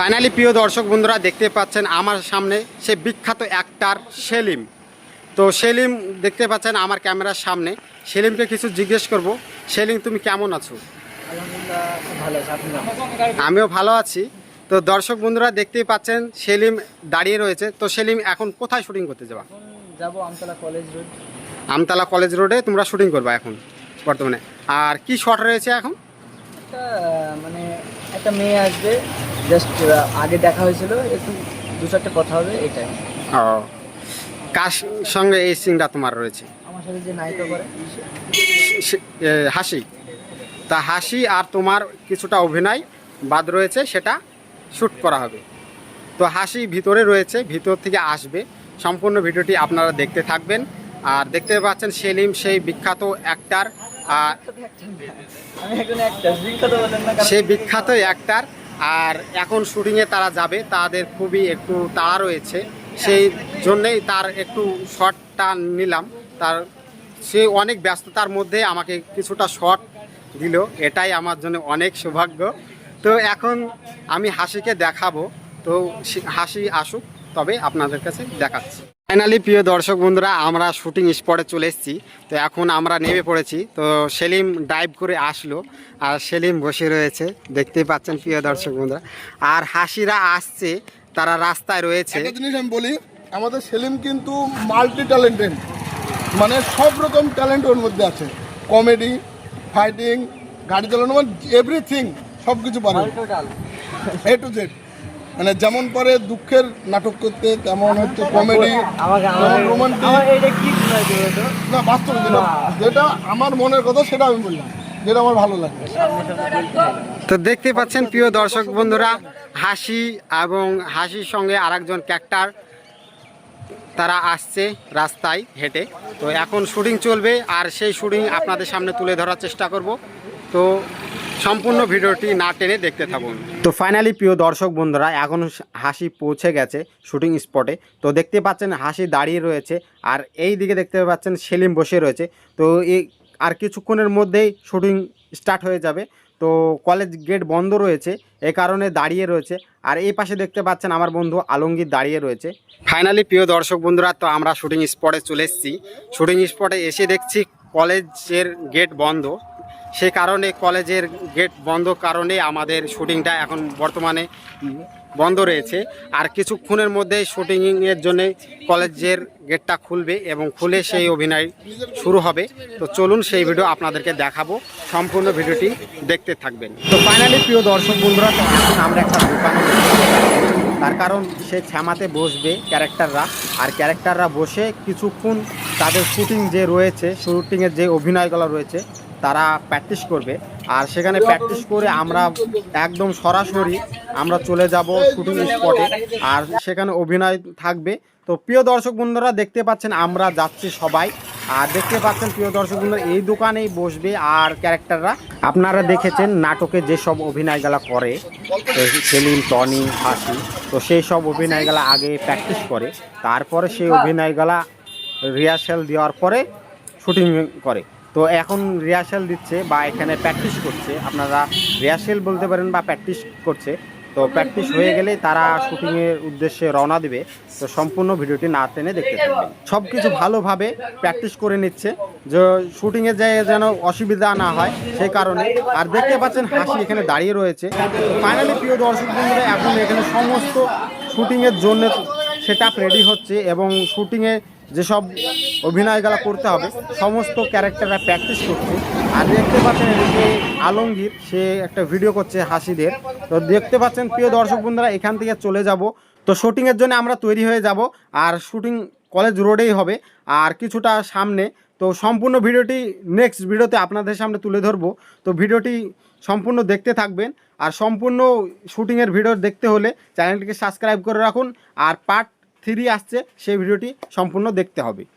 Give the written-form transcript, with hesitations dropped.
Finally প্রিয় দর্শক বন্ধুরা দেখতে পাচ্ছেন আমার সামনে সে বিখ্যাত অ্যাক্টর সেলিম। তো সেলিম দেখতে পাচ্ছেন আমার ক্যামেরার সামনে। সেলিমকে কিছু জিজ্ঞেস করব। সেলিম, তুমি কেমন আছো? আমিও ভালো আছি। তো দর্শক বন্ধুরা দেখতেই পাচ্ছেন সেলিম দাঁড়িয়ে রয়েছে। তো সেলিম, এখন কোথায় শুটিং করতে যাবা? যাবো Amtala college road. Amtala college রোডে তোমরা শুটিং করবা এখন বর্তমানে? আর কি শট রয়েছে এখন? একটা মানে একটা মেয়ে আসবে, জাস্ট আগে দেখা হয়েছিল, একটু দু চারটে কথা হবে, এটাই। ও, কার সঙ্গে এই সিনটা তোমার রয়েছে? আমার সাথে যে নায়িকা করে হাসি। তা হাসি আর তোমার কিছুটা অভিনয় বাদ রয়েছে, সেটা শ্যুট করা হবে। তো হাসি ভিতরে রয়েছে, ভিতর থেকে আসবে। সম্পূর্ণ ভিডিওটি আপনারা দেখতে থাকবেন। আর দেখতে পাচ্ছেন সেলিম সেই বিখ্যাত অ্যাক্টর। আর আমি একজন অ্যাক্টর, বিখ্যাত বলেন না কারণ সেই বিখ্যাত অ্যাক্টর। আর এখন শুটিংয়ে তারা যাবে, তাদের খুবই একটু তাড়া রয়েছে, সেই জন্যেই তার একটু শর্টটা নিলাম। তার সে অনেক ব্যস্ততার মধ্যে আমাকে কিছুটা শর্ট দিল, এটাই আমার জন্য অনেক সৌভাগ্য। তো এখন আমি হাসিকে দেখাবো। তো হাসি আসুক, তবে আপনাদের কাছে দেখাচ্ছি। ফাইনালি প্রিয় দর্শক বন্ধুরা, আমরা শুটিং স্পটে চলে এসেছি। তো এখন আমরা নেমে পড়েছি। তো সেলিম ডাইভ করে আসলো, আর সেলিম বসে রয়েছে, দেখতেই পাচ্ছেন প্রিয় দর্শক বন্ধুরা। আর হাসিরা আসছে, তারা রাস্তায় রয়েছে। একটা জিনিস আমি বলি, আমাদের সেলিম কিন্তু মাল্টি ট্যালেন্টেড, মানে সব রকম ট্যালেন্ট ওর মধ্যে আছে। কমেডি, ফাইটিং, গাড়ি চালানো, মানে এভরিথিং, সব কিছু পারে, টোটাল এ টু জেড। মানে যেমন পারে দুঃখের নাটক করতে, তেমন হচ্ছে কমেডি, তেমন রোমান্টিক। এটা কি শোনাইতে হতো না, বাস্তব যেটা আমার মনের কথা সেটা আমি বললাম, যেটা আমার ভালো লাগে। তো দেখতে পাচ্ছেন প্রিয় দর্শক বন্ধুরা, হাসি এবং হাসির সঙ্গে আরেকজন ক্যারেক্টার, তারা আসছে রাস্তায় হেঁটে। তো এখন শুটিং চলবে, আর সেই শুটিং আপনাদের সামনে তুলে ধরার চেষ্টা করব। তো সম্পূর্ণ ভিডিওটি না টেনে দেখতে থাকুন। তো ফাইনালি প্রিয় দর্শক বন্ধুরা, এখন হাসি পৌঁছে গেছে শুটিং স্পটে। তো দেখতে পাচ্ছেন হাসি দাঁড়িয়ে রয়েছে, আর এই দিকে দেখতে পাচ্ছেন সেলিম বসে রয়েছে। তো এই আর কিছুক্ষণের মধ্যেই শুটিং স্টার্ট হয়ে যাবে। তো কলেজ গেট বন্ধ রয়েছে, এ কারণে দাঁড়িয়ে রয়েছে। আর এই পাশে দেখতে পাচ্ছেন আমার বন্ধু আলমগীর দাঁড়িয়ে রয়েছে। ফাইনালি প্রিয় দর্শক বন্ধুরা, তো আমরা শুটিং স্পটে চলে এসেছি। শুটিং স্পটে এসে দেখছি কলেজের গেট বন্ধ। সে কারণে কলেজের গেট বন্ধ কারণে আমাদের শুটিংটা এখন বর্তমানে বন্ধ রয়েছে। আর কিছুক্ষণের মধ্যে শুটিংয়ের জন্য কলেজের গেটটা খুলবে এবং খুলে সেই অভিনয় শুরু হবে। তো চলুন সেই ভিডিও আপনাদেরকে দেখাবো, সম্পূর্ণ ভিডিওটি দেখতে থাকবেন। তো ফাইনালি প্রিয় দর্শক বন্ধুরা, তো এখন আমরা একটা দোকানে, তার কারণ সে ছামাতে বসবে ক্যারেক্টাররা। আর ক্যারেক্টাররা বসে কিছুক্ষণ তাদের শুটিং যে রয়েছে, শুটিংয়ের যে অভিনয়গুলো রয়েছে, তারা প্র্যাকটিস করবে। আর সেখানে প্র্যাকটিস করে আমরা একদম সরাসরি আমরা চলে যাব শুটিং স্পটে, আর সেখানে অভিনয় থাকবে। তো প্রিয় দর্শক বন্ধুরা দেখতে পাচ্ছেন আমরা যাচ্ছি সবাই। আর দেখতে পাচ্ছেন প্রিয় দর্শক বন্ধুরা, এই দোকানেই বসবে আর ক্যারেক্টাররা। আপনারা দেখেছেন নাটকে যেসব অভিনয়গুলো করে সেলিম, টনি, হাসি, তো সেই সব অভিনয়গুলো আগে প্র্যাকটিস করে, তারপরে সেই অভিনয়গুলা রিহার্সাল দেওয়ার পরে শুটিং করে। তো এখন রিহার্সাল দিচ্ছে বা এখানে প্র্যাকটিস করছে, আপনারা রিহার্সাল বলতে পারেন বা প্র্যাকটিস করছে। তো প্র্যাকটিস হয়ে গেলেই তারা শুটিংয়ের উদ্দেশ্যে রওনা দেবে। তো সম্পূর্ণ ভিডিওটি না টেনে দেখতে থাকবেন। সব কিছু ভালোভাবে প্র্যাকটিস করে নিচ্ছে, যে শুটিংয়ে যায় যেন অসুবিধা না হয় সেই কারণে। আর দেখতে পাচ্ছেন হাসি এখানে দাঁড়িয়ে রয়েছে। ফাইনালি প্রিয় দর্শক বন্ধুরা, এখন এখানে সমস্ত শুটিংয়ের জন্য সেট আপ রেডি হচ্ছে, এবং শুটিংয়ে যেসব অভিনয়গুলো করতে হবে সমস্ত ক্যারেক্টাররা প্র্যাকটিস করছে। আর দেখতে পাচ্ছেন এদিকে আলমগীর, সে একটা ভিডিও করছে হাসিদের। তো দেখতে পাচ্ছেন প্রিয় দর্শক বন্ধুরা, এখান থেকে চলে যাব। তো শুটিংয়ের জন্য আমরা তৈরি হয়ে যাব, আর শুটিং কলেজ রোডেই হবে, আর কিছুটা সামনে। তো সম্পূর্ণ ভিডিওটি নেক্সট ভিডিওতে আপনাদের সামনে তুলে ধরবো। তো ভিডিওটি সম্পূর্ণ দেখতে থাকবেন। আর সম্পূর্ণ শুটিংয়ের ভিডিও দেখতে হলে চ্যানেলটিকে সাবস্ক্রাইব করে রাখুন। আর পার্ট 3 আসছে, সেই ভিডিওটি সম্পূর্ণ দেখতে হবে।